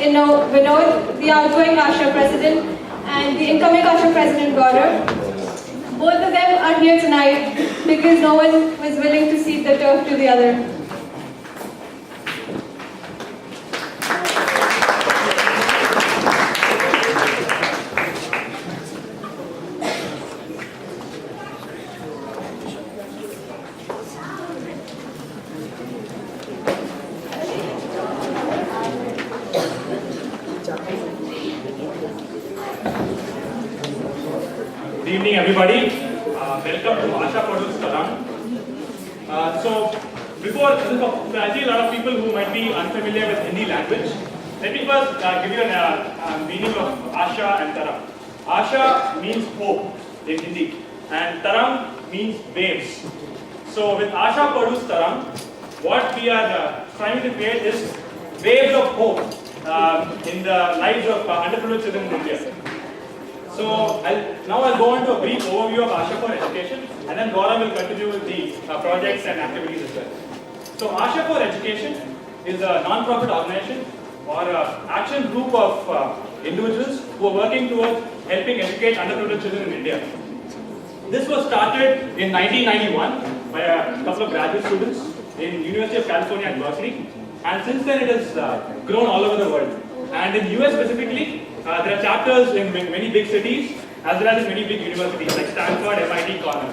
Vinod, the outgoing Asha president, and the incoming Asha president, Gaurav. Both of them are here tonight because no one was willing to cede the turf to the other. Good evening, everybody. Welcome to Asha Padu's Tarang. I see a lot of people who might be unfamiliar with Hindi language. Let me first give you a meaning of Asha and Tarang. Asha means hope in Hindi, and Tarang means waves. So with Asha Padu's Tarang, what we are trying to create is waves of hope in the lives of underprivileged children in India. So now I'll go on to a brief overview of Asha for Education, and then Gaurav will continue with the projects and activities as well. So Asha for Education is a non-profit organization or action group of individuals who are working towards helping educate underprivileged children in India. This was started in 1991 by a couple of graduate students in University of California at Berkeley, and since then it has grown all over the world. And in US specifically, there are chapters in many big cities as well as in many big universities like Stanford, MIT, Cornell.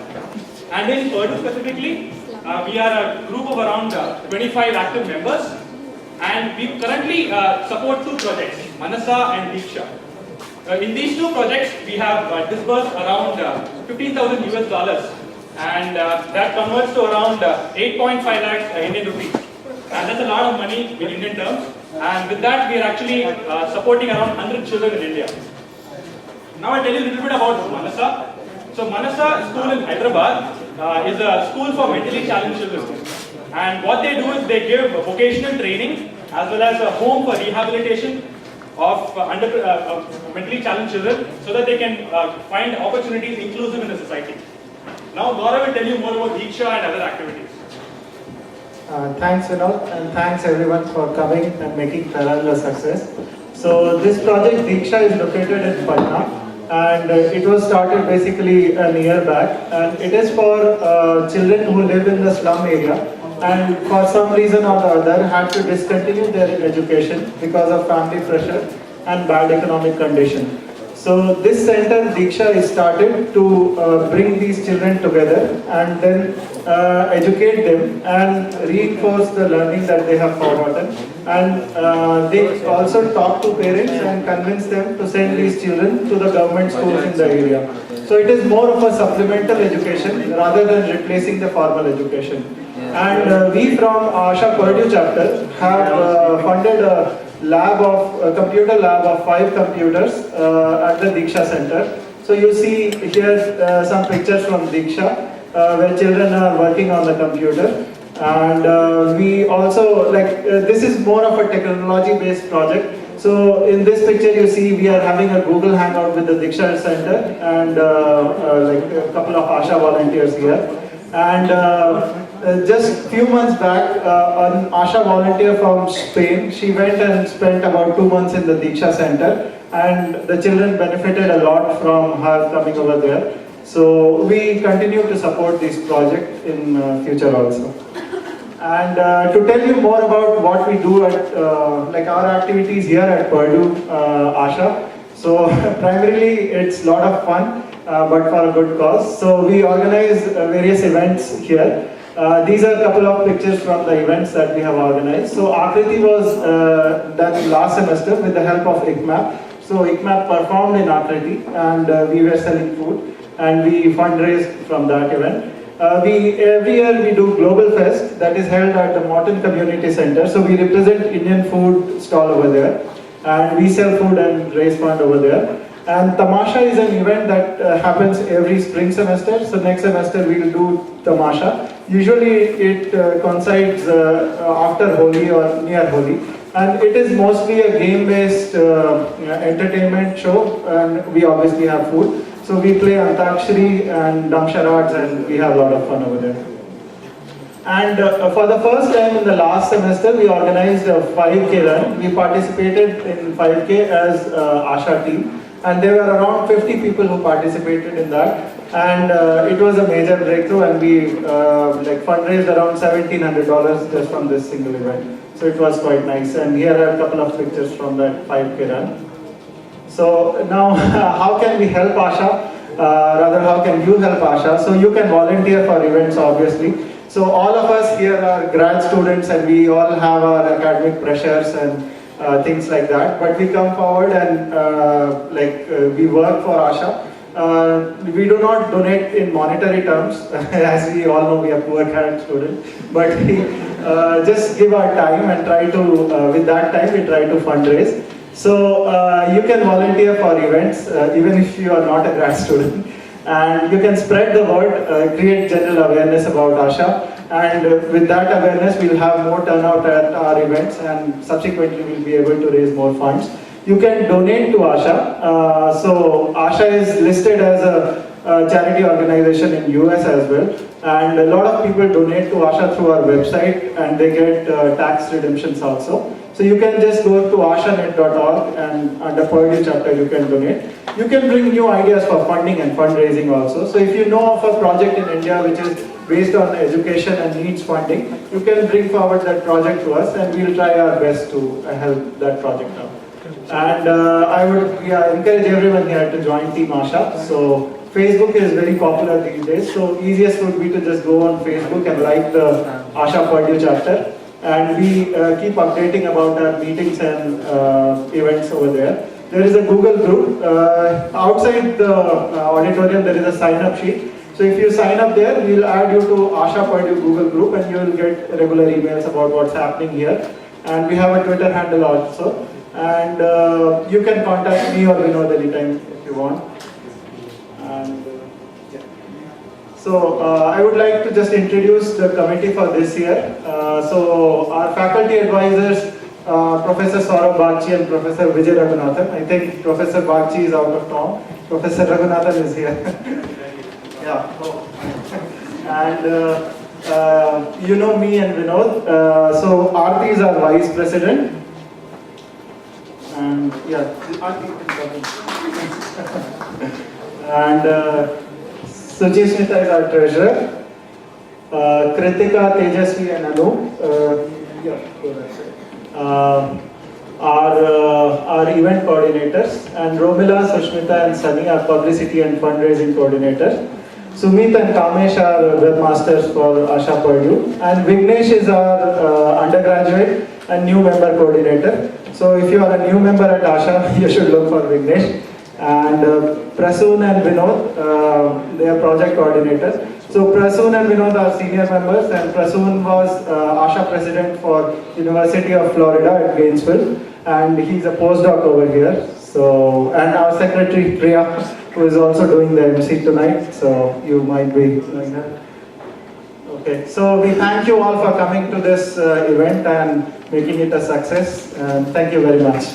And in Purdue specifically, we are a group of around 25 active members, and we currently support two projects, Manasa and Diksha. In these two projects, we have disbursed around $15,000 US, and that converts to around 8.5 lakhs Indian rupees. And that's a lot of money in Indian terms. And with that, we are actually supporting around 100 children in India. Now I'll tell you a little bit about Manasa. So Manasa School in Hyderabad is a school for mentally challenged children. And what they do is they give vocational training as well as a home for rehabilitation of mentally challenged children so that they can find opportunities inclusive in the society. Now Gaurav will tell you more about Diksha and other activities. Thanks Vinod, and thanks everyone for coming and making Tarang a success. So this project Diksha is located in Patna, and it was started basically a year back, and it is for children who live in the slum area and for some reason or the other had to discontinue their education because of family pressure and bad economic condition. So this center Diksha is started to bring these children together and then educate them and reinforce the learning that they have forgotten, and they also talk to parents and convince them to send these children to the government schools in the area. So it is more of a supplemental education rather than replacing the formal education. And we from Asha Purdue chapter have funded a computer lab of 5 computers at the Diksha Center. So you see here some pictures from Diksha where children are working on the computer. And we also, this is more of a technology based project. So in this picture you see we are having a Google Hangout with the Diksha Center and a couple of Asha volunteers here. And just few months back, an Asha volunteer from Spain, she went and spent about 2 months in the Diksha Center, and the children benefited a lot from her coming over there. So we continue to support this project in future also. And to tell you more about what we do at our activities here at Purdue Asha. So primarily it's a lot of fun, but for a good cause. So we organize various events here. These are a couple of pictures from the events that we have organized. So Akriti was done last semester with the help of ICMAP. So ICMAP performed in Akriti, and we were selling food, and we fundraised from that event. Every year we do Global Fest that is held at the Morton Community Center. So we represent Indian food stall over there, and we sell food and raise fund over there. And Tamasha is an event that happens every spring semester. So next semester we will do Tamasha. Usually it coincides after Holi or near Holi. And it is mostly a game-based entertainment show, and we obviously have food. So we play Antakshari and Damsharats, and we have a lot of fun over there. And for the first time in the last semester, we organized a 5K run. We participated in 5K as Asha team. And there were around 50 people who participated in that. And it was a major breakthrough, and we fundraised around $1,700 just from this single event. So it was quite nice. And here are a couple of pictures from that 5K run. So now, how can we help Asha? Rather, how can you help Asha? So you can volunteer for events, obviously. So all of us here are grad students, and we all have our academic pressures and things like that. But we come forward and we work for Asha. We do not donate in monetary terms, as we all know we are poor grad students. But we just give our time and try to, with that time, we try to fundraise. So you can volunteer for events, even if you are not a grad student. And you can spread the word, create general awareness about Asha. And with that awareness, we'll have more turnout at our events, and subsequently we'll be able to raise more funds. You can donate to Asha. So Asha is listed as a charity organization in US as well. And a lot of people donate to Asha through our website, and they get tax redemptions also. So you can just go to ashanet.org, and under Purdue chapter you can donate. You can bring new ideas for funding and fundraising also. So if you know of a project in India which is based on education and needs funding, you can bring forward that project to us, and we'll try our best to help that project out. And I would encourage everyone here to join Team Asha. So Facebook is very popular these days. So easiest would be to just go on Facebook and like the Asha Purdue chapter. And we keep updating about our meetings and events over there. There is a Google group. Outside the auditorium, there is a sign-up sheet. So if you sign up there, we'll add you to Asha Purdue Google group, and you will get regular emails about what's happening here. And we have a Twitter handle also. And you can contact me or Vinod anytime if you want. And So I would like to just introduce the committee for this year. So our faculty advisors, Professor Saurabh Bagchi and Professor Vijay Raghunathan. I think Professor Bagchi is out of town. Professor Raghunathan is here. Yeah. And you know me and Vinod. So Aarti is our vice president. And yeah, Aarti can come in. And Suchishmita is our treasurer. Kritika, Tejasvi and Anu. Our event coordinators. And Romila, Sushmita and Sunny are publicity and fundraising coordinators. Sumit and Kamesh are webmasters for Asha Purdue. And Vignesh is our undergraduate and new member coordinator. So if you are a new member at Asha, you should look for Vignesh. And Prasoon and Vinod, they are project coordinators. So Prasoon and Vinod are senior members, and Prasoon was Asha president for University of Florida at Gainesville, and he's a postdoc over here. So, and our secretary Priya, who is also doing the MC tonight, so you might be knowing her. Okay, so we thank you all for coming to this event and making it a success, and thank you very much.